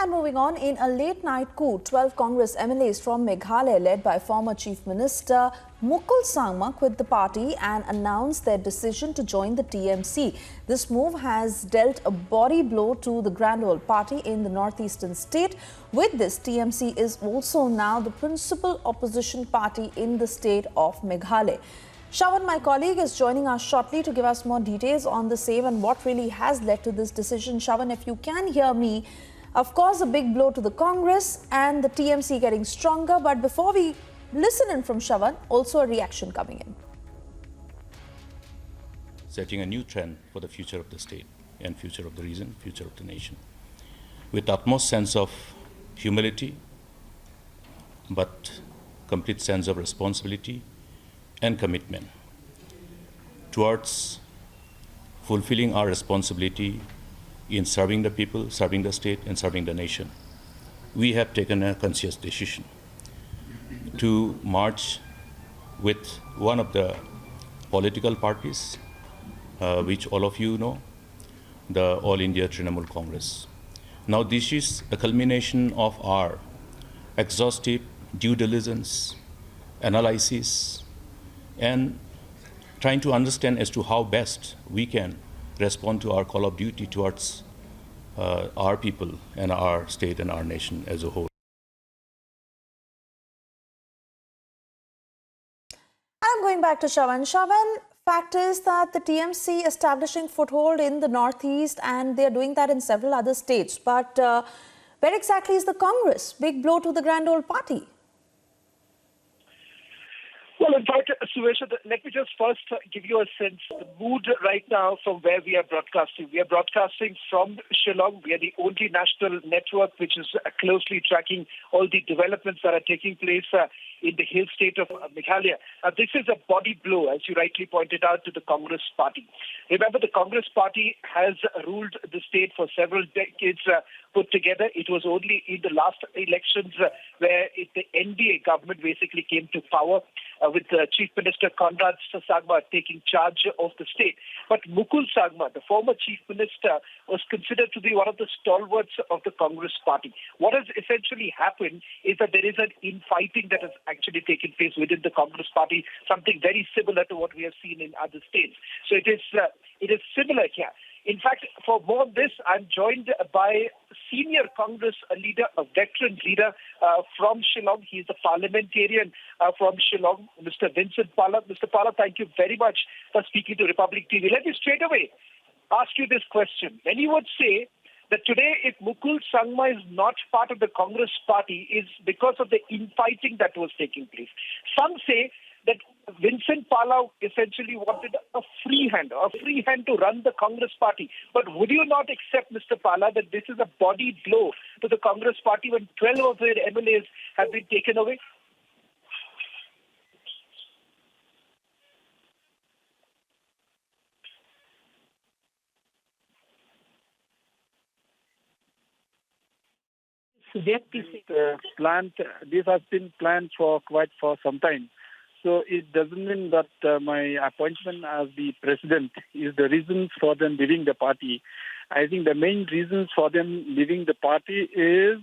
And moving on, in a late-night coup, 12 Congress MLAs from Meghalaya, led by former Chief Minister Mukul Sangma, quit the party and announced their decision to join the TMC. This move has dealt a body blow to the Grand Old Party in the northeastern state. With this, TMC is also now the principal opposition party in the state of Meghalaya. Shravan, my colleague, is joining us shortly to give us more details on the same and what really has led to this decision. Shravan, if you can hear me, of course, a big blow to the Congress and the TMC getting stronger. But before we listen in from Shravan, also a reaction coming in. Setting a new trend for the future of the state and future of the region, future of the nation. With utmost sense of humility, but complete sense of responsibility and commitment towards fulfilling our responsibility in serving the people, serving the state, and serving the nation. We have taken a conscious decision to march with one of the political parties, which all of you know, the All India Trinamool Congress. Now, this is a culmination of our exhaustive due diligence, analysis, and trying to understand as to how best we can respond to our call of duty towards our people and our state and our nation as a whole. I'm going back to Shravan. Shravan, fact is that the TMC establishing foothold in the northeast, and they're doing that in several other states. But where exactly is the Congress? Big blow to the Grand Old Party. Well, in fact, Suesha, let me just first give you a sense of the mood right now from where we are broadcasting. We are broadcasting from Shillong. We are the only national network which is closely tracking all the developments that are taking place in the hill state of Meghalaya. This is a body blow, as you rightly pointed out, to the Congress party. Remember, the Congress party has ruled the state for several decades put together. It was only in the last elections where the NDA government basically came to power with Chief Minister Conrad Sangma taking charge of the state. But Mukul Sangma, the former Chief Minister, was considered to be one of the stalwarts of the Congress party. What has essentially happened is that there is an infighting that has actually taken place within the Congress party, something very similar to what we have seen in other states. So it is similar here. In fact, for more on this, I'm joined by senior Congress leader, a veteran leader from Shillong. He's a parliamentarian from Shillong, Mr. Vincent Pala. Mr. Pala, thank you very much for speaking to Republic TV. Let me straight away ask you this question. Many would say that today, if Mukul Sangma is not part of the Congress party, is because of the infighting that was taking place. Some say that Vincent Pala essentially wanted a free hand to run the Congress party. But would you not accept, Mr. Pala, that this is a body blow to the Congress party when 12 of their MLAs have been taken away? This has been planned for some time. So it doesn't mean that my appointment as the president is the reasons for them leaving the party. I think the main reasons for them leaving the party is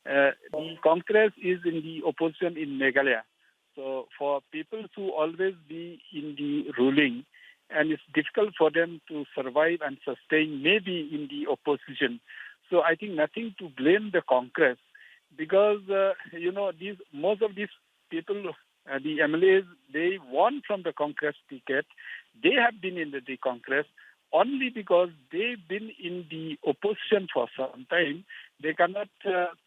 the Congress is in the opposition in Meghalaya. So for people to always be in the ruling, and it's difficult for them to survive and sustain maybe in the opposition. So I think nothing to blame the Congress because, most of these people, the MLAs, they won from the Congress ticket. They have been in the Congress only because they've been in the opposition for some time. They cannot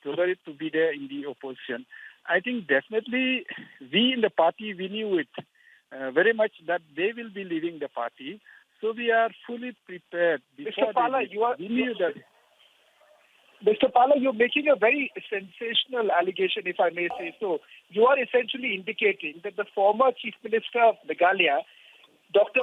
tolerate to be there in the opposition. I think definitely we in the party, we knew it very much that they will be leaving the party. So we are fully prepared. Mr. Pala, Mr. Pala, you're making a very sensational allegation, if I may say so. You are essentially indicating that the former Chief Minister of Meghalaya, Dr.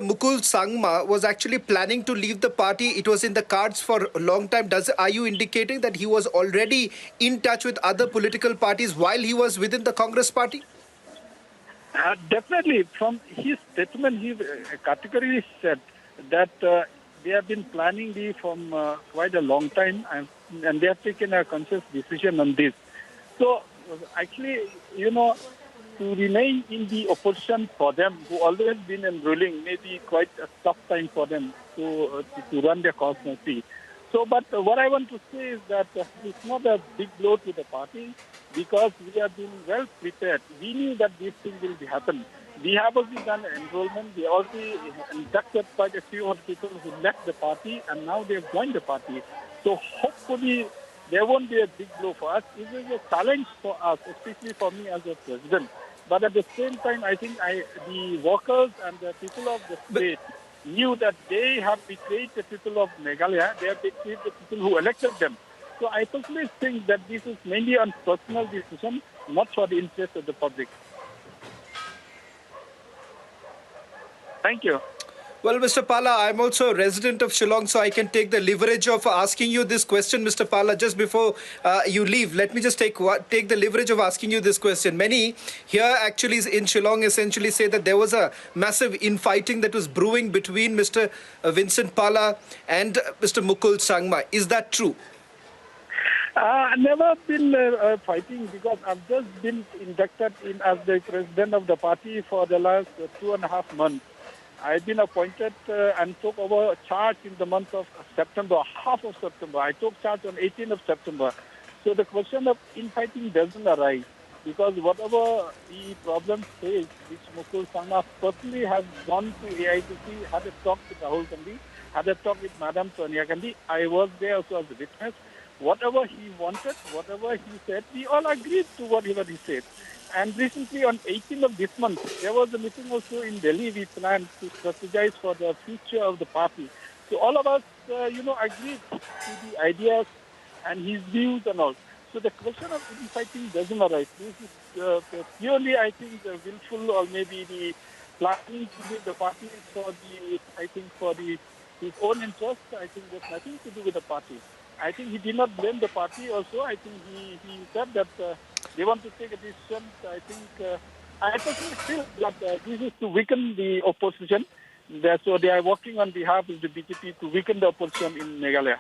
Mukul Sangma, was actually planning to leave the party. It was in the cards for a long time. Are you indicating that he was already in touch with other political parties while he was within the Congress party? Definitely. From his statement, he categorically said that they have been planning this from quite a long time, and they have taken a conscious decision on this. So actually, to remain in the opposition for them, who always been in ruling, maybe quite a tough time for them to run their cause mercy. So, but what I want to say is that it's not a big blow to the party because we have been well prepared. We knew that this thing will happen. We have already done enrollment. We already inducted quite a few of people who left the party and now they have joined the party. So hopefully there won't be a big blow for us. It is a challenge for us, especially for me as a president. But at the same time, I think the workers and the people of the state knew that they have betrayed the people of Meghalaya. They have betrayed the people who elected them. So I personally think that this is mainly on personal decision, not for the interest of the public. Thank you. Well, Mr. Pala, I'm also a resident of Shillong, so I can take the leverage of asking you this question, Mr. Pala, just before you leave. Let me just take the leverage of asking you this question. Many here actually in Shillong essentially say that there was a massive infighting that was brewing between Mr. Vincent Pala and Mr. Mukul Sangma. Is that true? I've never been fighting because I've just been inducted in as the president of the party for the last 2.5 months. I've been appointed and took over charge in the month of September, half of September. I took charge on 18th of September. So the question of infighting doesn't arise because whatever the problems faced, which Mukul Sangma personally has gone to AICC, had a talk with Rahul Gandhi, had a talk with Madam Sonia Gandhi. I was there also as a witness. Whatever he wanted, whatever he said, we all agreed to whatever he said. And recently, on 18th of this month, there was a meeting also in Delhi. We planned to strategize for the future of the party. So all of us, agreed to the ideas and his views and all. So the question of infighting doesn't arise. This is purely, I think, willful or maybe the planning to give the party for his own interest. I think there's nothing to do with the party. I think he did not blame the party also. I think he said that they want to take a decision. I think I personally feel that this is to weaken the opposition. So they are working on behalf of the BJP to weaken the opposition in Meghalaya.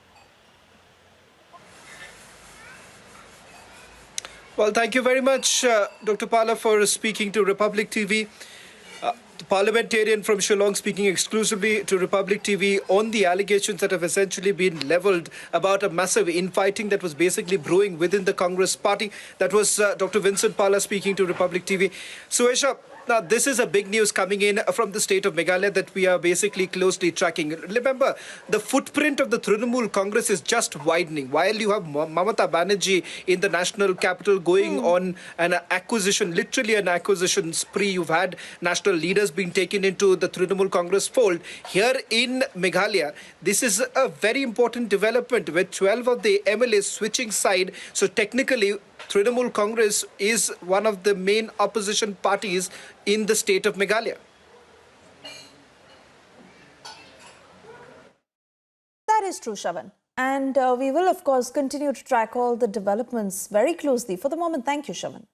Well, thank you very much, Dr. Pala, for speaking to Republic TV. The parliamentarian from Shillong speaking exclusively to Republic TV on the allegations that have essentially been leveled about a massive infighting that was basically brewing within the Congress party. That was Dr. Vincent Pala speaking to Republic TV. Suesha, now this is a big news coming in from the state of Meghalaya that we are basically closely tracking. Remember, the footprint of the Trinamool Congress is just widening. While you have Mamata Banerjee in the national capital going on an acquisition, literally an acquisition spree, you've had national leaders being taken into the Trinamool Congress fold. Here in Meghalaya, this is a very important development with 12 of the MLAs switching side. So technically, Trinamool Congress is one of the main opposition parties in the state of Meghalaya. That is true, Shravan. And we will, of course, continue to track all the developments very closely. For the moment, thank you, Shravan.